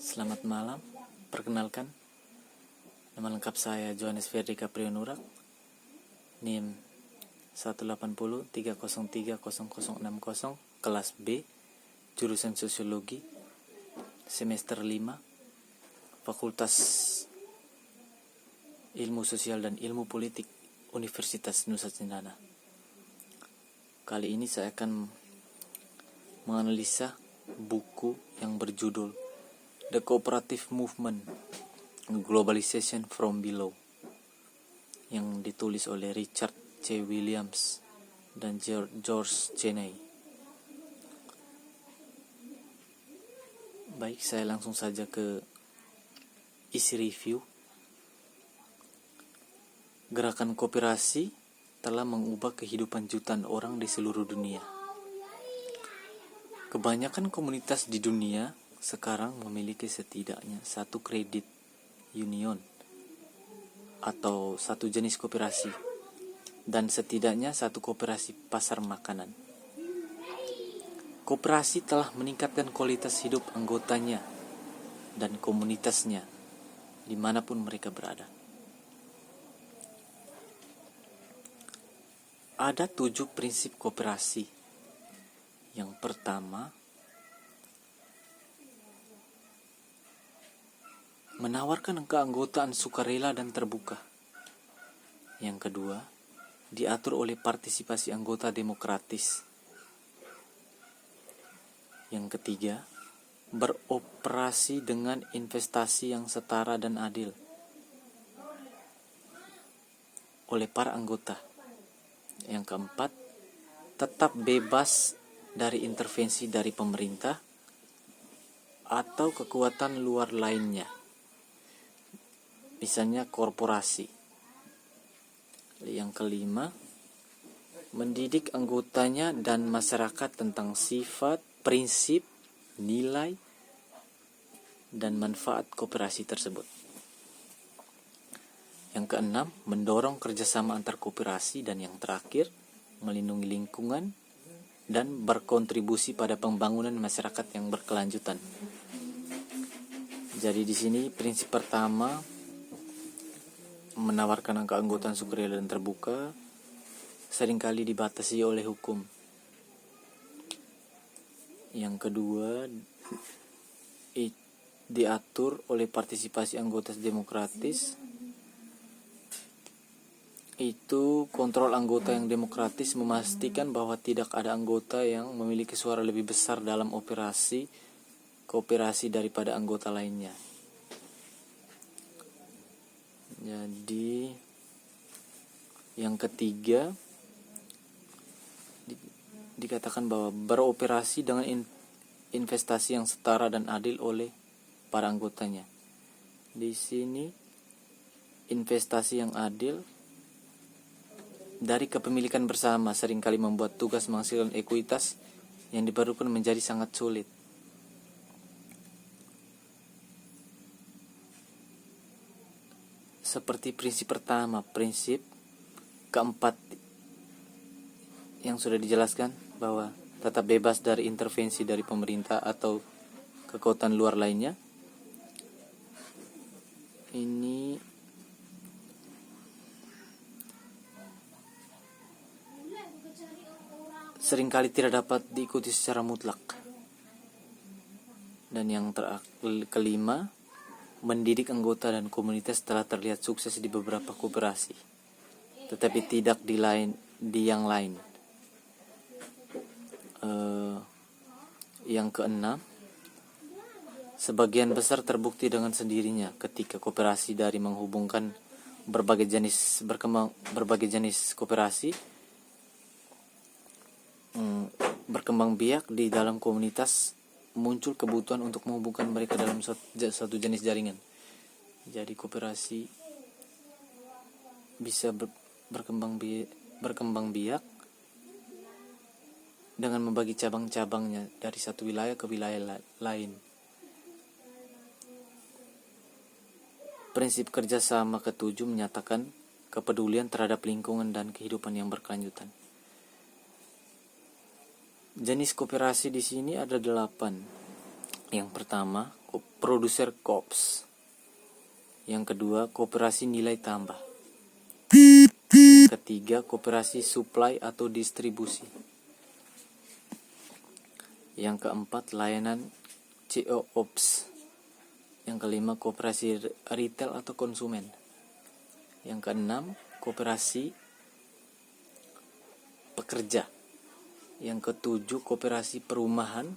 Selamat malam, perkenalkan, nama lengkap saya Johannes Ferdi Caprionurak, NIM 180303060, kelas B, jurusan Sosiologi, semester 5, Fakultas Ilmu Sosial dan Ilmu Politik, Universitas Nusa Cendana. Kali ini saya akan menganalisa buku yang berjudul The Cooperative Movement, Globalization from Below, yang ditulis oleh Richard C. Williams dan George Cheney. Baik, saya langsung saja ke isi review. Gerakan koperasi telah mengubah kehidupan jutaan orang di seluruh dunia. Kebanyakan komunitas di dunia sekarang memiliki setidaknya satu kredit union atau satu jenis koperasi dan setidaknya satu koperasi pasar makanan. Koperasi telah meningkatkan kualitas hidup anggotanya dan komunitasnya dimanapun mereka berada. Ada 7 prinsip koperasi. Yang pertama, menawarkan keanggotaan sukarela dan terbuka. Yang kedua, diatur oleh partisipasi anggota demokratis. Yang ketiga, beroperasi dengan investasi yang setara dan adil oleh para anggota. Yang keempat, tetap bebas dari intervensi dari pemerintah atau kekuatan luar lainnya, misalnya korporasi. Yang kelima, mendidik anggotanya dan masyarakat tentang sifat, prinsip, nilai, dan manfaat koperasi tersebut. Yang keenam, mendorong kerjasama antar koperasi, dan yang terakhir, melindungi lingkungan dan berkontribusi pada pembangunan masyarakat yang berkelanjutan. Jadi di sini prinsip pertama, menawarkan keanggotaan sukarela dan terbuka, seringkali dibatasi oleh hukum. Yang kedua, diatur oleh partisipasi anggota demokratis. Itu kontrol anggota yang demokratis memastikan bahwa tidak ada anggota yang memiliki suara lebih besar dalam operasi kooperasi daripada anggota lainnya. Jadi yang ketiga, dikatakan bahwa beroperasi dengan investasi yang setara dan adil oleh para anggotanya. Di sini investasi yang adil dari kepemilikan bersama seringkali membuat tugas menghasilkan ekuitas yang diperlukan menjadi sangat sulit. Seperti prinsip pertama, prinsip keempat yang sudah dijelaskan, bahwa tetap bebas dari intervensi dari pemerintah atau kekuatan luar lainnya. Ini seringkali tidak dapat diikuti secara mutlak. Dan yang kelima, mendidik anggota dan komunitas telah terlihat sukses di beberapa koperasi, tetapi tidak di yang lain. Yang keenam, sebagian besar terbukti dengan sendirinya ketika koperasi dari menghubungkan berbagai jenis koperasi berkembang biak di dalam komunitas, muncul kebutuhan untuk menghubungkan mereka dalam satu jenis jaringan. Jadi koperasi bisa berkembang biak dengan membagi cabang-cabangnya dari satu wilayah ke wilayah lain. Prinsip kerjasama ketujuh menyatakan kepedulian terhadap lingkungan dan kehidupan yang berkelanjutan. Jenis koperasi di sini ada 8. Yang pertama, produser kops. Yang kedua, koperasi nilai tambah. Yang ketiga, koperasi supply atau distribusi. Yang keempat, layanan COOPS. Yang kelima, koperasi retail atau konsumen. Yang keenam, koperasi pekerja. Yang ketujuh, koperasi perumahan.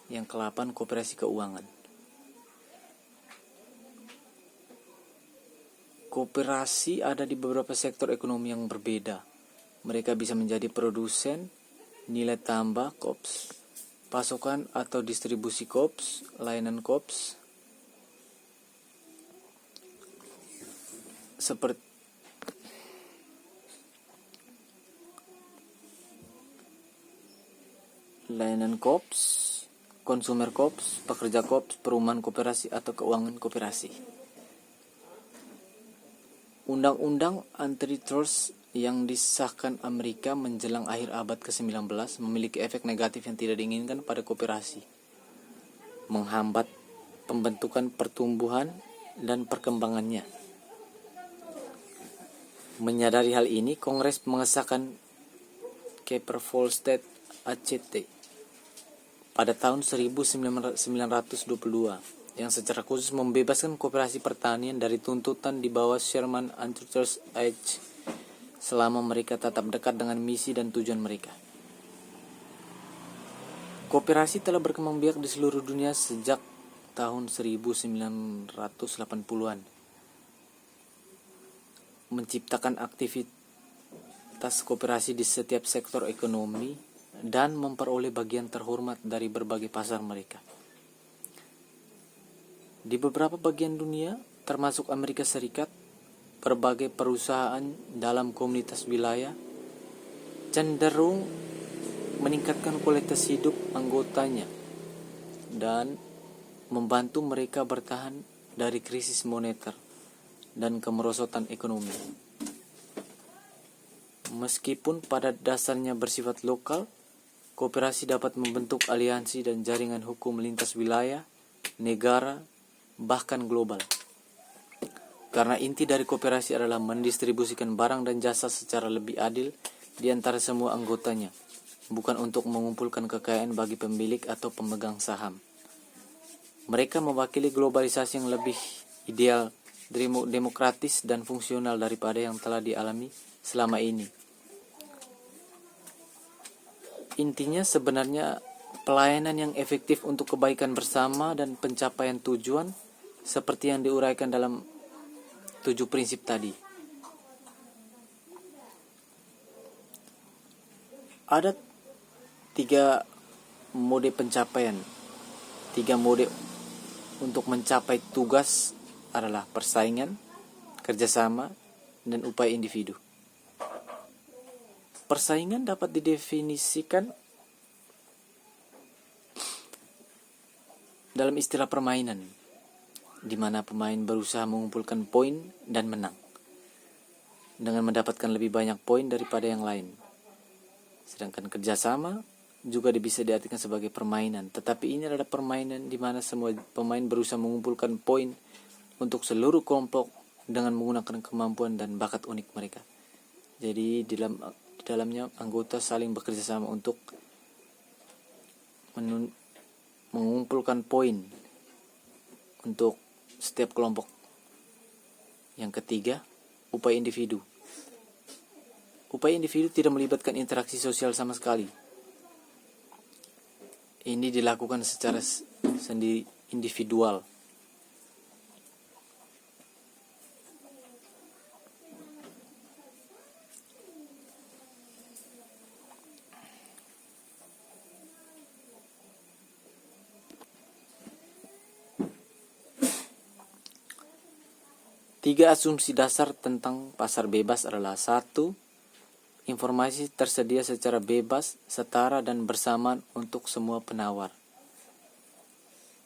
Yang kedelapan, koperasi keuangan. Koperasi ada di beberapa sektor ekonomi yang berbeda. Mereka bisa menjadi produsen, nilai tambah kops, pasokan atau distribusi kops, layanan kops, seperti layanan kops, konsumer kops, pekerja kops, perumahan koperasi atau keuangan koperasi. Undang-undang antitrust yang disahkan Amerika menjelang akhir abad ke-19 memiliki efek negatif yang tidak diinginkan pada koperasi, menghambat pembentukan pertumbuhan dan perkembangannya. Menyadari hal ini, Kongres mengesahkan Kemper-Volstead ACT pada tahun 1922 yang secara khusus membebaskan koperasi pertanian dari tuntutan di bawah Sherman Antitrust Act selama mereka tetap dekat dengan misi dan tujuan mereka. Koperasi telah berkembang biak di seluruh dunia sejak tahun 1980-an. Menciptakan aktivitas koperasi di setiap sektor ekonomi dan memperoleh bagian terhormat dari berbagai pasar mereka. Di beberapa bagian dunia, termasuk Amerika Serikat, berbagai perusahaan dalam komunitas wilayah cenderung meningkatkan kualitas hidup anggotanya dan membantu mereka bertahan dari krisis moneter dan kemerosotan ekonomi. Meskipun pada dasarnya bersifat lokal, koperasi dapat membentuk aliansi dan jaringan hukum lintas wilayah, negara, bahkan global. Karena inti dari koperasi adalah mendistribusikan barang dan jasa secara lebih adil di antara semua anggotanya, bukan untuk mengumpulkan kekayaan bagi pemilik atau pemegang saham. Mereka mewakili globalisasi yang lebih ideal, demokratis dan fungsional daripada yang telah dialami selama ini. Intinya sebenarnya pelayanan yang efektif untuk kebaikan bersama dan pencapaian tujuan seperti yang diuraikan dalam 7 prinsip tadi. Ada 3 mode pencapaian. 3 mode untuk mencapai tugas adalah persaingan, kerjasama, dan upaya individu. Persaingan dapat didefinisikan dalam istilah permainan, di mana pemain berusaha mengumpulkan poin dan menang dengan mendapatkan lebih banyak poin daripada yang lain. Sedangkan kerjasama juga bisa diartikan sebagai permainan, tetapi ini adalah permainan di mana semua pemain berusaha mengumpulkan poin untuk seluruh kelompok dengan menggunakan kemampuan dan bakat unik mereka. Jadi di dalamnya anggota saling bekerja sama untuk mengumpulkan poin untuk setiap kelompok. Yang ketiga, upaya individu. Upaya individu tidak melibatkan interaksi sosial sama sekali. Ini dilakukan secara sendiri, individual. Tiga asumsi dasar tentang pasar bebas adalah: 1. Informasi tersedia secara bebas, setara, dan bersamaan untuk semua penawar.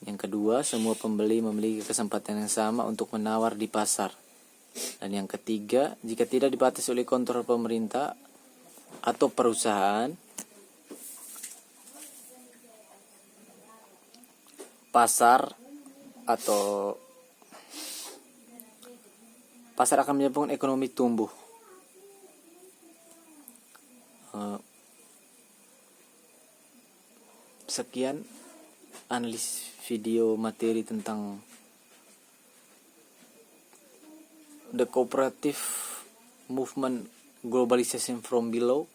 Yang kedua, semua pembeli memiliki kesempatan yang sama untuk menawar di pasar. Dan yang ketiga, jika tidak dibatasi oleh kontrol pemerintah atau perusahaan, pasar akan menyebabkan ekonomi tumbuh. Sekian analis video materi tentang the cooperative movement globalization from below.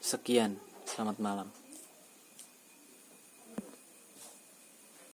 Sekian, selamat malam.